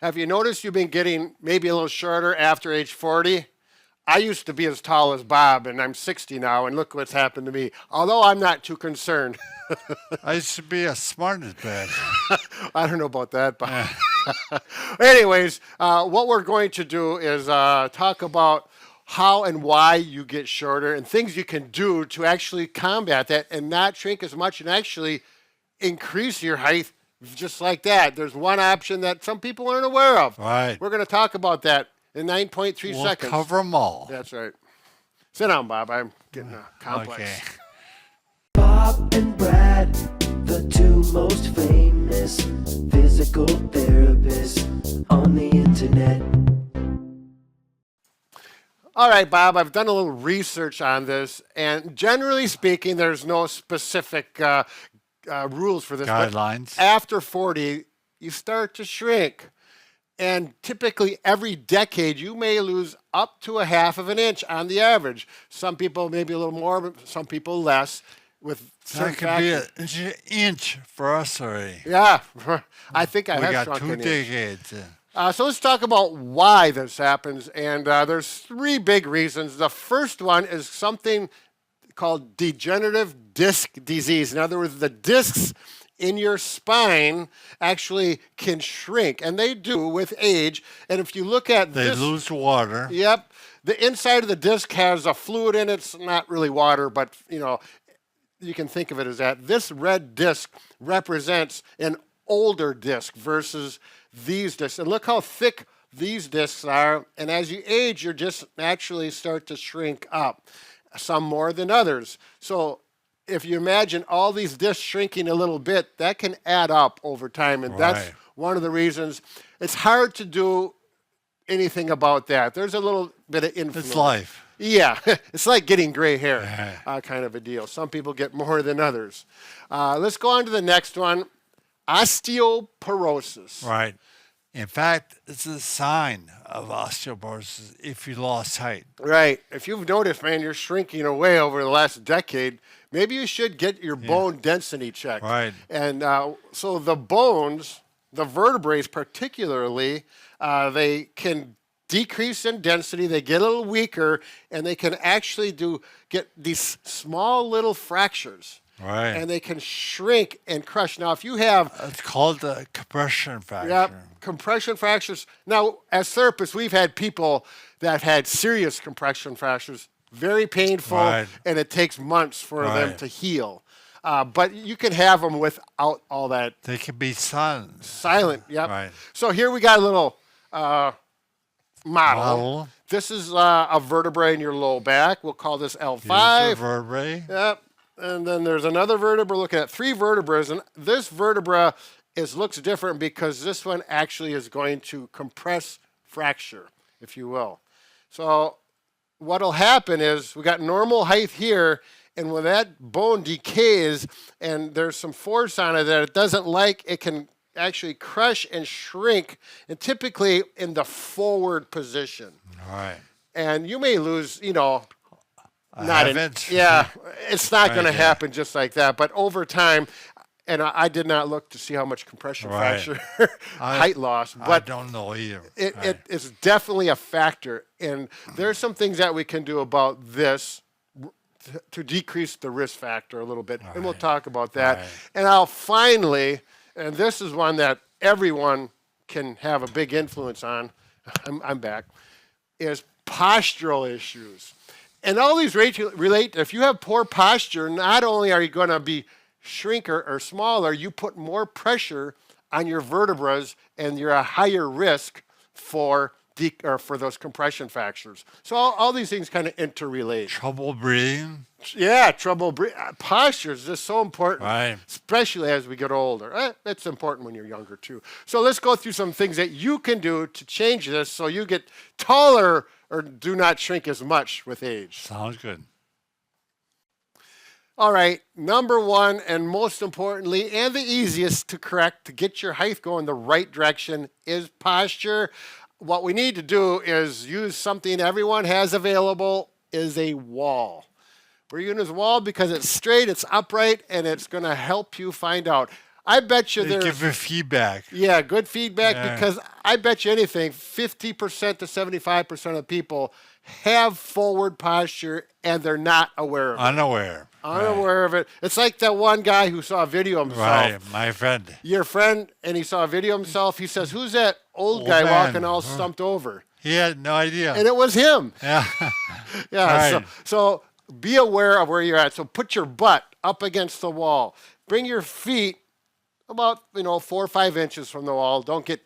Have you noticed you've been getting maybe a little shorter after age 40? I used to be as tall as Bob, and I'm 60 now, and look what's happened to me. Although I'm not too concerned. I used to be as smart as that. I don't know about that, but Eh, anyways, what we're going to do is talk about how and why you get shorter and things you can do to actually combat that and not shrink as much and actually increase your height just like that. There's one option that some people aren't aware of. right. We're going to talk about that in 9.3 We'll seconds. cover them all. That's right. Sit down, Bob. I'm getting complex. Okay. Bob and Brad, the two most famous physical therapists on the internet. All right, Bob, I've done a little research on this, and generally speaking, there's no specific rules for this. but Guidelines. after 40, you start to shrink. And typically, every decade, you may lose up to a half of an inch on the average. Some people maybe a little more, but some people less. With certain That could be factors. an inch for us already. Yeah, I think I We have got shrunk 2 an inch. decades. So let's talk about why this happens. And there's three big reasons. The first one is something called degenerative disc disease. In other words, the discs in your spine actually can shrink, and they do with age. And if you look at They this, lose water. yep, the inside of the disc has a fluid in it. It's not really water, but you can think of it as that. This red disc represents an older disc versus these discs. And look how thick these discs are. And as you age, your discs naturally start to shrink up, some more than others. So if you imagine all these discs shrinking a little bit, that can add up over time. And that's Right. one of the reasons it's hard to do anything about that. There's a little bit of influence. It's life. Yeah, it's like getting gray hair, kind of a deal. Some people get more than others. Let's go on to the next one, osteoporosis. Right. In fact, it's a sign of osteoporosis if you lost height. Right. If you've noticed, man, you're shrinking away over the last decade, maybe you should get your bone density checked. Right. And so the bones, the vertebrae particularly, they can decrease in density, they get a little weaker, and they can actually get these small little fractures. Right. And they can shrink and crush. Now, if you have It's called the compression fracture. compression fractures. Now, as therapists, we've had people that had serious compression fractures, very painful, Right. and it takes months for them Right. to heal. But you can have them without all that They can be silent. silent. Yep. Right. So here we got a little model. Model. This is a vertebrae in your low back. We'll call this Here's your L5. vertebrae. Yep. And then there's another vertebra. Looking at three vertebrae, and this vertebra looks different because this one actually is going to compress fracture, if you will. So what'll happen is we got normal height here, and when that bone decays and there's some force on it that it doesn't like, it can actually crush and shrink, and typically in the forward position. Right. And you may lose, I not haven't. yeah, it's not going to Right, yeah. happen just like that. But over time, and I did not look to see how much compression Right. fracture I- height loss, I but don't know either. it is definitely a factor. And there are some things that we can do about this to decrease the risk factor a little bit, and we'll Right. talk about that. Right. And I'll finally, and this is one that everyone can have a big influence on. I'm back. Is postural issues. And all these relate, if you have poor posture, not only are you going to be shrinker or smaller, you put more pressure on your vertebrae and you're a higher risk for those compression fractures. So all these things kind of interrelate. Trouble breathing. Yeah, posture is just so important, Right. especially as we get older. It's important when you're younger too. So let's go through some things that you can do to change this so you get taller or do not shrink as much with age. Sounds good. All right, number one, and most importantly, and the easiest to correct to get your height going the right direction is posture. What we need to do is use something everyone has available is a wall. We're using this wall because it's straight, it's upright, and it's going to help you find out. I bet you They there's give you feedback. yeah, good feedback Yeah. because I bet you anything, 50% to 75% of people have forward posture and they're not aware of it. Unaware. Unaware of it. It's like that one guy who saw a video of himself. Right, my friend. Your friend, and he saw a video of himself. He says, "Who's that old Old guy man. walking all stumped over?" He had no idea. And it was him. Yeah. Yeah. Right. So be aware of where you're at. So put your butt up against the wall. Bring your feet about 4 or 5 inches from the wall. Don't get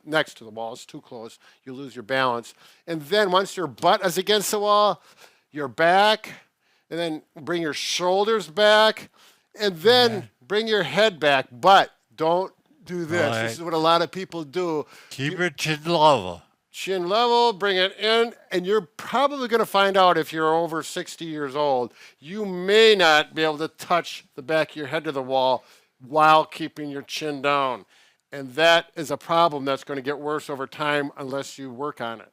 next to the wall. It's too close. You lose your balance. And then once your butt is against the wall, your back, and then bring your shoulders back, and then bring your head back. But don't do this. Right. This is what a lot of people do. Keep your chin level. Chin level, bring it in, and you're probably going to find out if you're over 60 years old, you may not be able to touch the back of your head to the wall while keeping your chin down. And that is a problem that's going to get worse over time unless you work on it.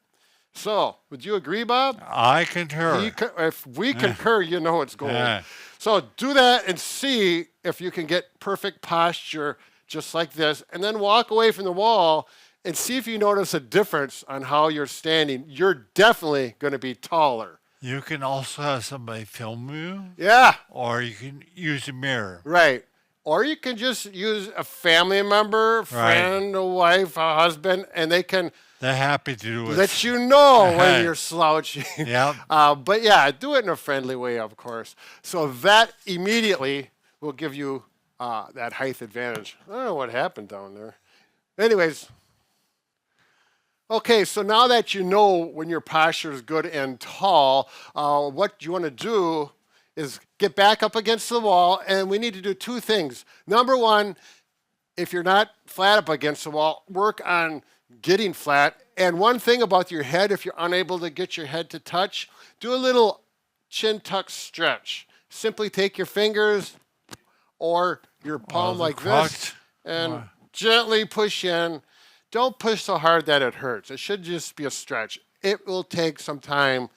So, would you agree, Bob? I concur. If we concur, you know it's gold. Yeah. So do that and see if you can get perfect posture just like this, and then walk away from the wall and see if you notice a difference on how you're standing. You're definitely going to be taller. You can also have somebody film you, Yeah, or you can use a mirror. right. Or you can just use a family member, friend, a wife, a husband, and they can They're happy to do it. let you know when you're slouching. Yep. But yeah, do it in a friendly way, of course. So that immediately will give you that height advantage. I don't know what happened down there. Anyways, okay, so now that you know when your posture is good and tall, what you want to do is get back up against the wall, and we need to do 2 things. Number 1, if you're not flat up against the wall, work on getting flat. And one thing about your head, if you're unable to get your head to touch, do a little chin tuck stretch. Simply take your fingers or your palm like this and gently push in. Don't push so hard that it hurts. It should just be a stretch. It will take some time,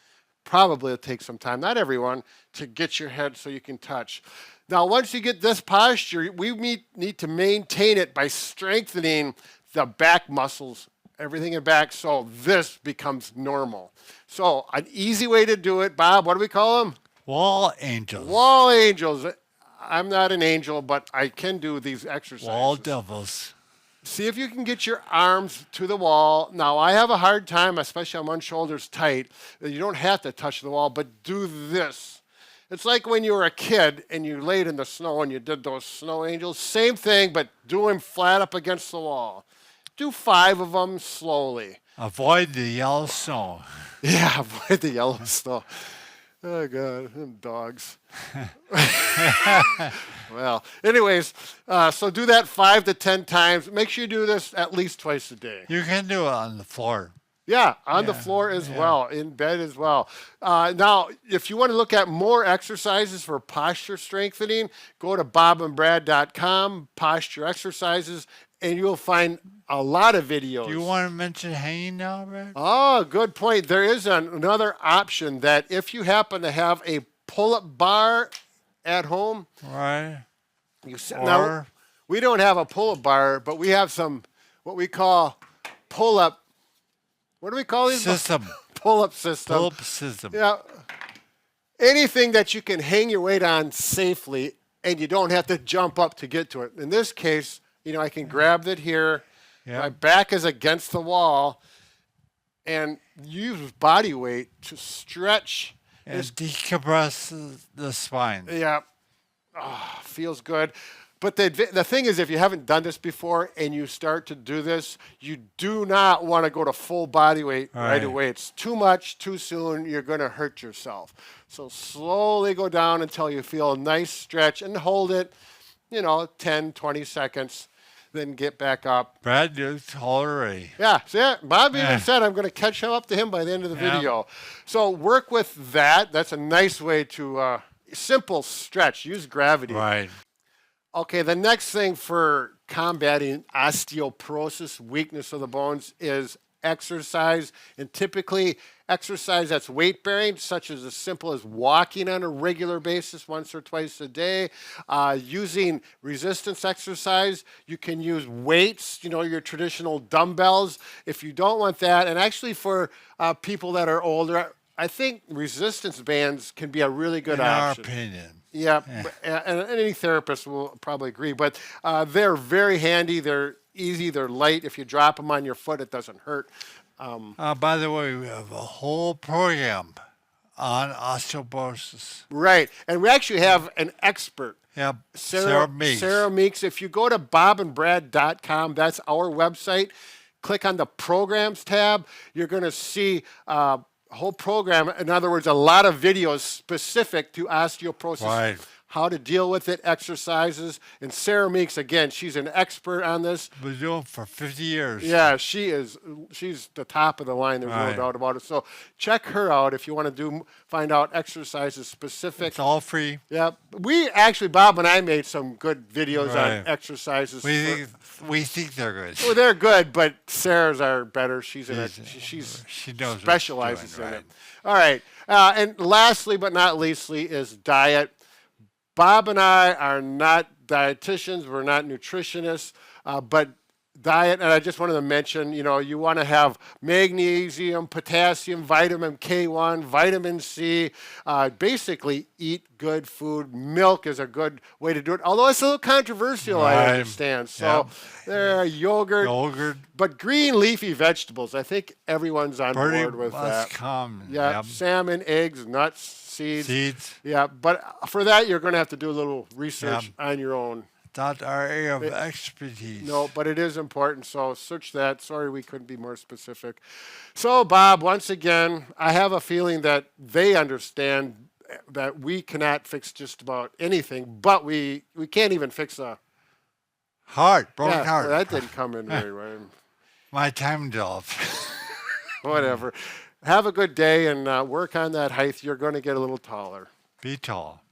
probably it'll take some time, not everyone, to get your head so you can touch. Now, once you get this posture, we need to maintain it by strengthening the back muscles, everything in back, so this becomes normal. So an easy way to do it, Bob, what do we call them? Wall angels. Wall angels. I'm not an angel, but I can do these exercises. Wall devils. See if you can get your arms to the wall. Now, I have a hard time, especially on one shoulder's tight. You don't have to touch the wall, but do this. It's like when you were a kid and you laid in the snow and you did those snow angels. Same thing, but do them flat up against the wall. Do 5 of them slowly. Avoid the yellow snow. Yeah, avoid the yellow snow. Oh, God, them dogs. Well, anyways, so do that 5 to 10 times. Make sure you do this at least twice a day. You can do it on the floor. Yeah, on the floor as well, in bed as well. Now, if you want to look at more exercises for posture strengthening, go to bobandbrad.com, posture exercises, and you'll find a lot of videos. Do you want to mention hanging now, Brad? Oh, good point. There is another option that if you happen to have a pull-up bar at home, Right. now, we don't have a pull-up bar, but we have some what we call pull-up. What do we call these? System. Pull-up system. Pull-up system. Yeah. Anything that you can hang your weight on safely and you don't have to jump up to get to it. In this case, I can grab it here. Yeah. My back is against the wall and use body weight to stretch. And decompress the spine. Yeah. Feels good. But the thing is, if you haven't done this before and you start to do this, you do not want to go to full body weight right away. It's too much, too soon. You're going to hurt yourself. So slowly go down until you feel a nice stretch and hold it, 10, 20 seconds. Then get back up. Brad, you're tall already. Yeah, see it? Bob even said I'm going to catch up to him by the end of the video. So work with that. That's a nice way to simple stretch. Use gravity. Right. Okay, the next thing for combating osteoporosis, weakness of the bones, is exercise, and typically exercise that's weight bearing, such as simple as walking on a regular basis once or twice a day. Using resistance exercise, you can use weights, your traditional dumbbells if you don't want that. And actually, for people that are older, I think resistance bands can be a really good In our option. opinion. Yeah, and any therapist will probably agree. But they're very handy. They're easy. They're light. If you drop them on your foot, it doesn't hurt. By the way, we have a whole program on osteoporosis. Right. And we actually have an expert. Yeah, Sarah Meeks. Sarah Meeks. If you go to bobandbrad.com, that's our website. Click on the programs tab. You're going to see a whole program. In other words, a lot of videos specific to osteoporosis. Right. How to deal with it, exercises. And Sarah Meeks, again, she's an expert on this. Been doing it for 50 years. Yeah, she is. She's the top of the line. There's Right. no doubt about it. So check her out if you want to find out exercises specific. It's all free. Yeah, we actually, Bob and I made some good videos Right. on exercises. We think they're good. Well, they're good, but Sarah's are better. She She knows what specializes she's doing, in right. it. All right, and lastly but not leastly is diet. Bob and I are not dietitians. We're not nutritionists, but diet, and I just wanted to mention, you want to have magnesium, potassium, vitamin K1, vitamin C. Basically, eat good food. Milk is a good way to do it, although it's a little controversial, I Right. understand. So there, yogurt, but green leafy vegetables. I think everyone's on Pretty board with much that. common. Yeah, Yep. salmon, eggs, nuts, seeds. Seeds. Yeah, but for that, you're going to have to do a little research Yep. on your own. Not our area of expertise. No, but it is important, so search that. Sorry we couldn't be more specific. So, Bob, once again, I have a feeling that they understand that we cannot fix just about anything, but we can't even fix a Broken heart. That didn't come in very well. My time dissolved. Whatever. Have a good day and work on that height. You're going to get a little taller. Be tall.